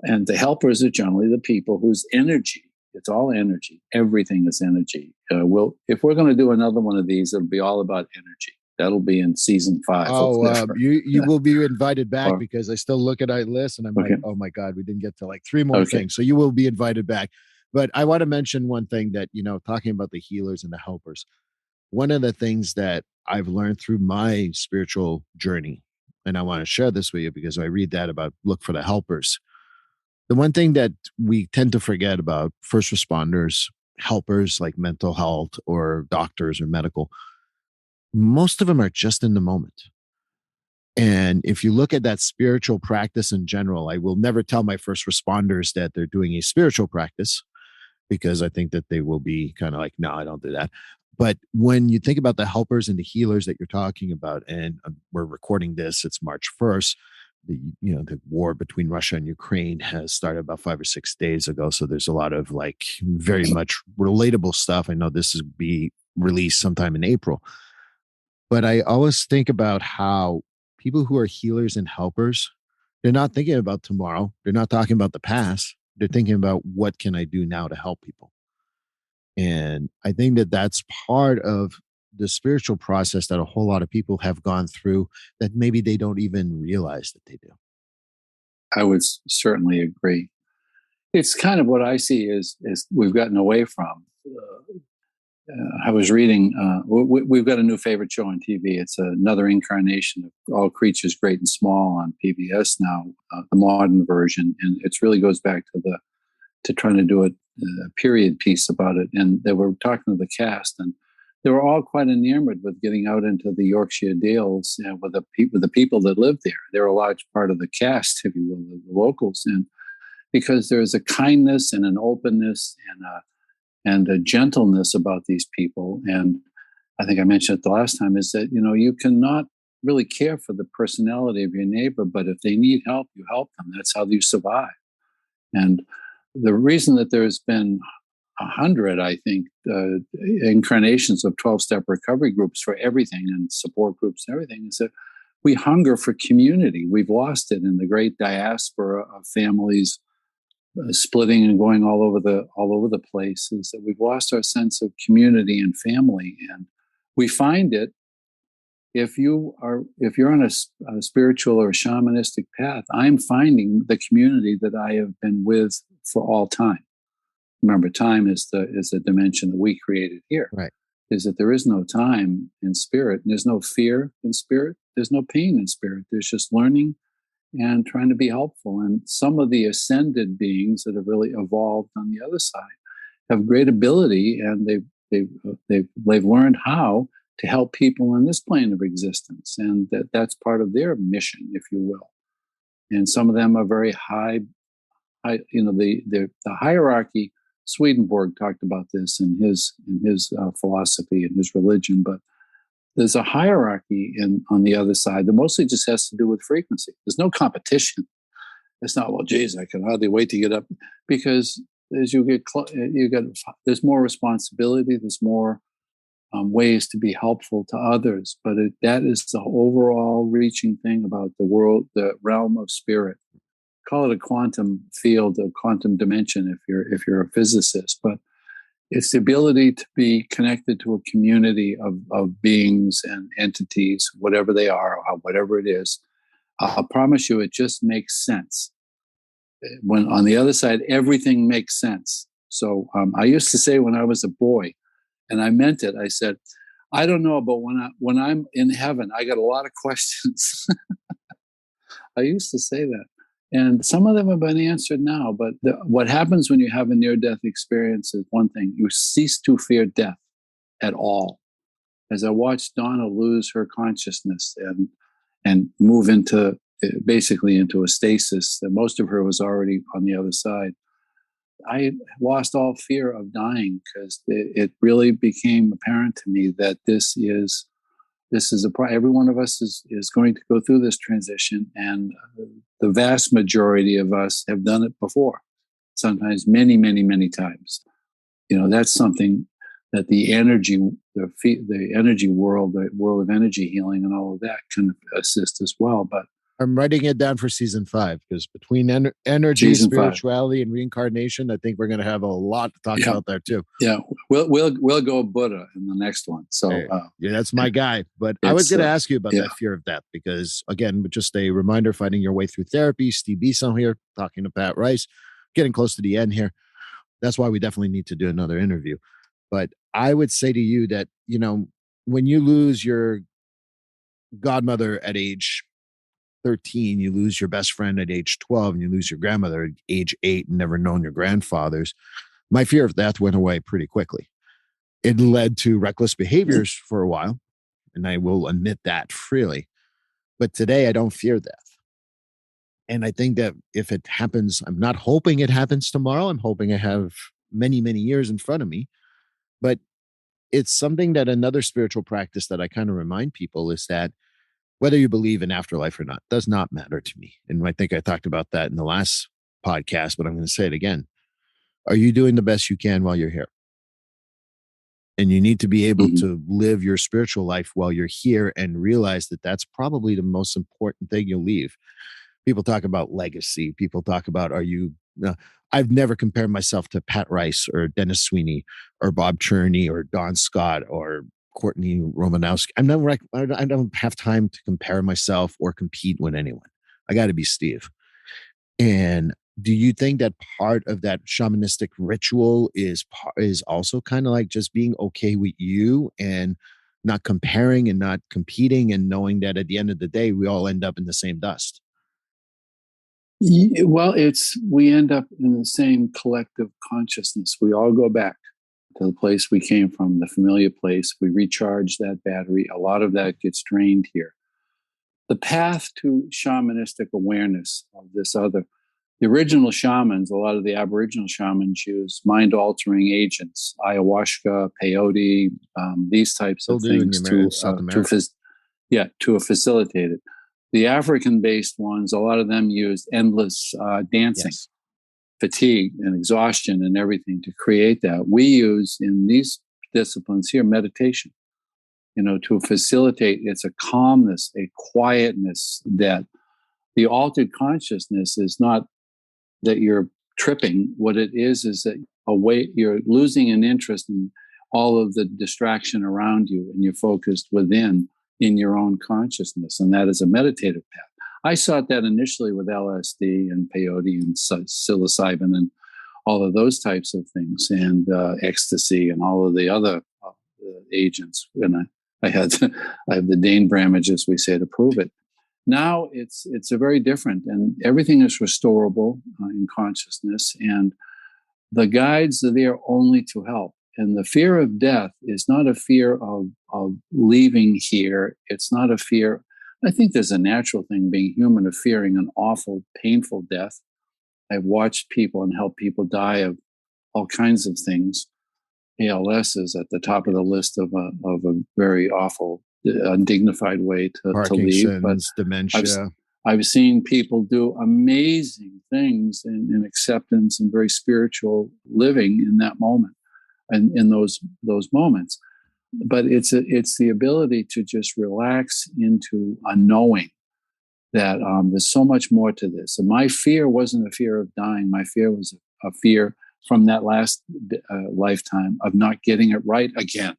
And the helpers are generally the people whose energy, it's all energy. Everything is energy. If we're going to do another one of these, it'll be all about energy. That'll be in season 5. You will be invited back because I still look at our list and I'm Okay. like, oh my God, we didn't get to like 3 more things. So you will be invited back. But I want to mention one thing that, talking about the healers and the helpers, one of the things that I've learned through my spiritual journey, and I want to share this with you because I read that about look for the helpers. The one thing that we tend to forget about first responders, helpers like mental health or doctors or medical, most of them are just in the moment. And if you look at that spiritual practice in general, I will never tell my first responders that they're doing a spiritual practice because I think that they will be kind of like, no, I don't do that. But when you think about the helpers and the healers that you're talking about, and we're recording this, it's March 1st. The war between Russia and Ukraine has started about 5 or 6 days ago. So there's a lot of like very much relatable stuff. I know this is be released sometime in April. But I always think about how people who are healers and helpers, they're not thinking about tomorrow. They're not talking about the past. They're thinking about what can I do now to help people. And I think that that's part of the spiritual process that a whole lot of people have gone through that maybe they don't even realize that they do. I would certainly agree. It's kind of what I see is we've gotten away from. I was reading, we've got a new favorite show on TV. It's another incarnation of All Creatures Great and Small on PBS now, the modern version. And it really goes back to trying to do a period piece about it. And they were talking to the cast, and they were all quite enamored with getting out into the Yorkshire Dales with the people that lived there. They're a large part of the cast, if you will, the locals. And because there's a kindness and an openness and a gentleness about these people. And I think I mentioned it the last time is that, you cannot really care for the personality of your neighbor, but if they need help, you help them. That's how you survive. And the reason that there's been 100, I think, incarnations of 12-step recovery groups for everything and support groups and everything is that we hunger for community. We've lost it in the great diaspora of families splitting and going all over the place. Is that we've lost our sense of community and family, and we find it if you're on a spiritual or shamanistic path. I'm finding the community that I have been with for all time. Remember, time is the dimension that we created here. Right. Is that there is no time in spirit, and there's no fear in spirit. There's no pain in spirit. There's just learning and trying to be helpful. And some of the ascended beings that have really evolved on the other side have great ability, and they've learned how to help people in this plane of existence, and that's part of their mission, if you will. And some of them are very high. The hierarchy. Swedenborg talked about this in his philosophy and his religion, but there's a hierarchy on the other side that mostly just has to do with frequency. There's no competition. It's not, well, geez, I can hardly wait to get up, because as you get there's more responsibility. There's more ways to be helpful to others. But that is the overall reaching thing about the world, the realm of spirit. Call it a quantum field, a quantum dimension if you're a physicist, but it's the ability to be connected to a community of beings and entities, whatever they are, or whatever it is. I'll promise you, it just makes sense. When on the other side, everything makes sense. So I used to say when I was a boy, and I meant it, I said, I don't know, but when I'm in heaven, I got a lot of questions. I used to say that. And some of them have been answered now. But what happens when you have a near-death experience is one thing. You cease to fear death at all. As I watched Donna lose her consciousness and move basically into a stasis, that most of her was already on the other side, I lost all fear of dying, because it really became apparent to me that this is every one of us is going to go through this transition, and the vast majority of us have done it before, sometimes many, many, many times. That's something that the energy the energy world, the world of energy healing and all of that can assist as well. But I'm writing it down for season 5 because between energy, season 5, spirituality, and reincarnation, I think we're going to have a lot to talk yeah, about there too. yeah, we'll go Buddha in the next one. So Hey, yeah, that's my guy. But I was it's going to ask you about yeah. that fear of death because, again, just a reminder: fighting your way through therapy. Steve Bisson here, talking to Pat Rice, getting close to the end here. That's why we definitely need to do another interview. But I would say to you that, when you lose your godmother at age 13, you lose your best friend at age 12, and you lose your grandmother at age 8 and never known your grandfathers, my fear of death went away pretty quickly. It led to reckless behaviors for a while, and I will admit that freely. But today, I don't fear death. And I think that if it happens, I'm not hoping it happens tomorrow. I'm hoping I have many, many years in front of me. But it's something that another spiritual practice that I kind of remind people is that whether you believe in afterlife or not does not matter to me. And I think I talked about that in the last podcast, but I'm going to say it again. Are you doing the best you can while you're here? And you need to be able to live your spiritual life while you're here and realize that that's probably the most important thing you'll leave. People talk about legacy. People talk about, I've never compared myself to Pat Rice or Dennis Sweeney or Bob Cherney or Don Scott or Courtney Romanowski. I don't have time to compare myself or compete with anyone. I got to be Steve. And do you think that part of that shamanistic ritual is also kind of like just being okay with you and not comparing and not competing and knowing that at the end of the day, we all end up in the same dust? Well, we end up in the same collective consciousness. We all go back to the place we came from, the familiar place. We recharge that battery. A lot of that gets drained here. The path to shamanistic awareness of the original shamans, a lot of the Aboriginal shamans use mind-altering agents, ayahuasca, peyote, these types of things to facilitate it. The African-based ones, a lot of them use endless dancing, fatigue and exhaustion and everything to create that. We use in these disciplines here meditation, to facilitate. It's a calmness, a quietness that the altered consciousness is not that you're tripping. What it is that you're losing an interest in all of the distraction around you and you're focused within in your own consciousness. And that is a meditative path. I sought that initially with LSD and peyote and psilocybin and all of those types of things and ecstasy and all of the other agents. And I have the Dane Bramage, as we say, to prove it. Now it's a very different, and everything is restorable in consciousness, and the guides are there only to help. And the fear of death is not a fear of leaving here. It's not a fear. I think there's a natural thing, being human, of fearing an awful, painful death. I've watched people and helped people die of all kinds of things. ALS is at the top of the list of a very awful, undignified way to leave. But dementia. I've seen people do amazing things in acceptance and very spiritual living in that moment and in those moments. But it's the ability to just relax into a knowing that there's so much more to this. And my fear wasn't a fear of dying. My fear was a fear from that last lifetime of not getting it right again.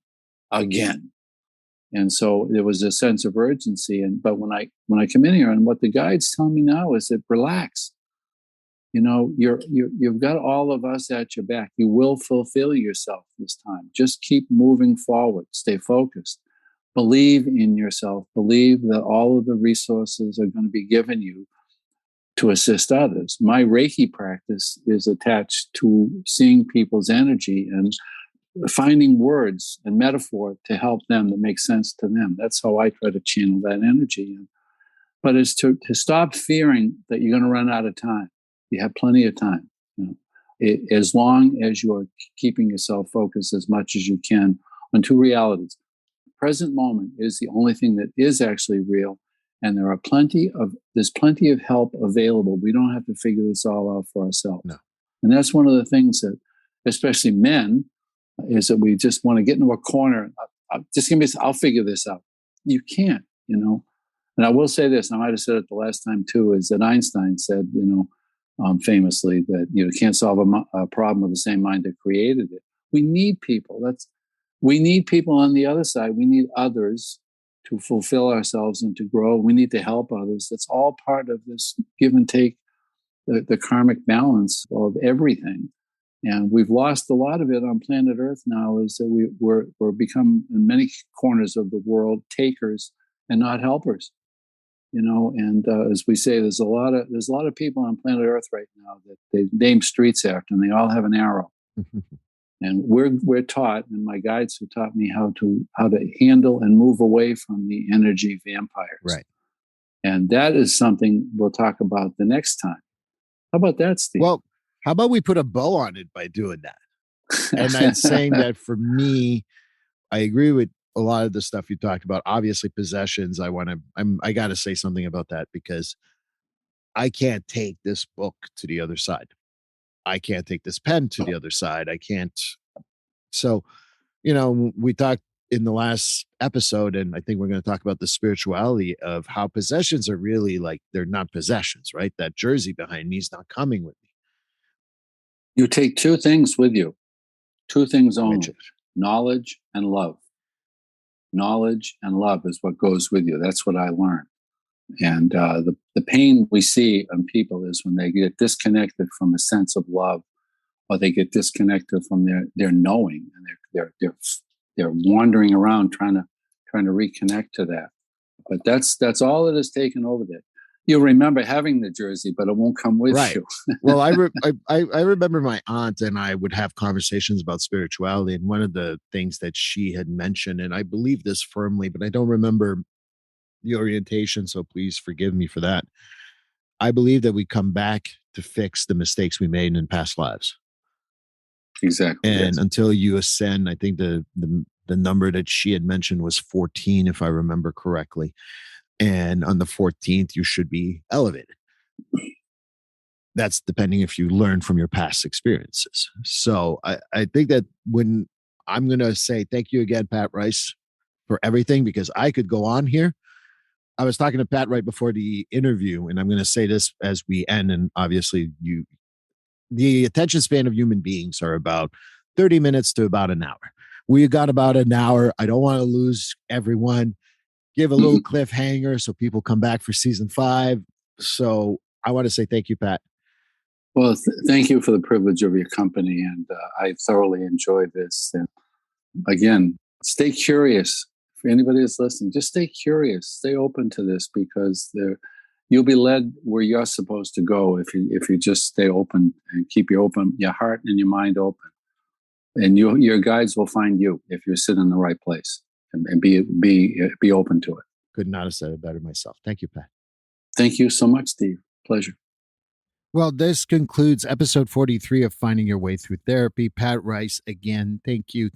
And so there was a sense of urgency. But when I come in here, and what the guides tell me now is that relax. You've got all of us at your back. You will fulfill yourself this time. Just keep moving forward. Stay focused. Believe in yourself. Believe that all of the resources are going to be given you to assist others. My Reiki practice is attached to seeing people's energy and finding words and metaphor to help them that make sense to them. That's how I try to channel that energy. But it's to stop fearing that you're going to run out of time. You have plenty of time. As long as you are keeping yourself focused as much as you can on two realities. Present moment is the only thing that is actually real. And there's plenty of help available. We don't have to figure this all out for ourselves. No. And that's one of the things that, especially men, is that we just want to get into a corner. just give me, I'll figure this out. You can't, And I will say this, I might have said it the last time too, is that Einstein said, famously that, you can't solve a problem with the same mind that created it. We need people. We need people on the other side. We need others to fulfill ourselves and to grow. We need to help others. That's all part of this give and take, the karmic balance of everything. And we've lost a lot of it on planet Earth now, is that we're become, in many corners of the world, takers and not helpers. And as we say, there's a lot of people on planet Earth right now that they name streets after, and they all have an arrow. And we're taught, and my guides have taught me how to handle and move away from the energy vampires. Right. And that is something we'll talk about the next time. How about that, Steve? Well, how about we put a bow on it by doing that? And I'm saying that for me, I agree with a lot of the stuff you talked about. Obviously, possessions. I got to say something about that, because I can't take this book to the other side. I can't take this pen to the other side. I can't. So, we talked in the last episode, and I think we're going to talk about the spirituality of how possessions are really like, they're not possessions, right? That jersey behind me is not coming with me. You take two things with you, two things only: knowledge and love. Knowledge and love is what goes with you. That's what I learned. And the pain we see in people is when they get disconnected from a sense of love, or they get disconnected from their knowing, and they're wandering around trying to reconnect to that. But that's all that has taken over there. You'll remember having the jersey, but it won't come with you. Well, I remember my aunt and I would have conversations about spirituality, and one of the things that she had mentioned, and I believe this firmly, but I don't remember the orientation, so please forgive me for that. I believe that we come back to fix the mistakes we made in past lives. Exactly. And until you ascend, I think the number that she had mentioned was 14, if I remember correctly. And on the 14th, you should be elevated. That's depending if you learn from your past experiences. So I think that when I'm going to say thank you again, Pat Rice, for everything, because I could go on here. I was talking to Pat right before the interview, and I'm going to say this as we end. And obviously, the attention span of human beings are about 30 minutes to about an hour. We got about an hour. I don't want to lose everyone. Give a little cliffhanger so people come back for season 5. So I want to say thank you, Pat. Well, thank you for the privilege of your company. And I thoroughly enjoyed this. And again, stay curious. For anybody that's listening, just stay curious, stay open to this, because you'll be led where you're supposed to go if you just stay open and keep your heart and your mind open. And your guides will find you if you sit in the right place and be open to it. Could not have said it better myself. Thank you, Pat. Thank you so much, Steve. Pleasure. Well, this concludes episode 43 of Finding Your Way Through Therapy. Pat Rice, again, thank you.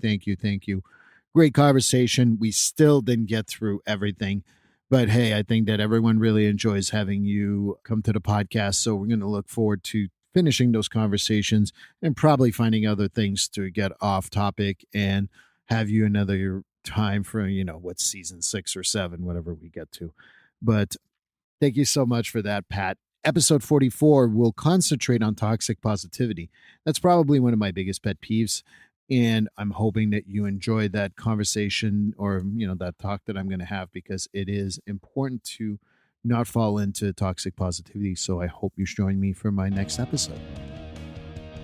Great conversation. We still didn't get through everything, but hey, I think that everyone really enjoys having you come to the podcast. So we're going to look forward to finishing those conversations and probably finding other things to get off topic and have you another time for, what's season 6 or 7, whatever we get to. But thank you so much for that, Pat. Episode 44 will concentrate on toxic positivity. That's probably one of my biggest pet peeves. And I'm hoping that you enjoy that conversation or, that talk that I'm going to have, because it is important to not fall into toxic positivity. So I hope you join me for my next episode.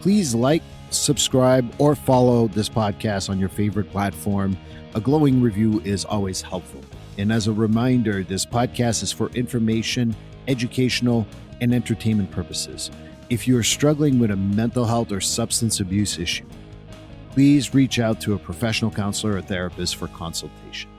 Please like, subscribe, or follow this podcast on your favorite platform. A glowing review is always helpful. And as a reminder, this podcast is for information, educational, and entertainment purposes. If you are struggling with a mental health or substance abuse issue, please reach out to a professional counselor or therapist for consultation.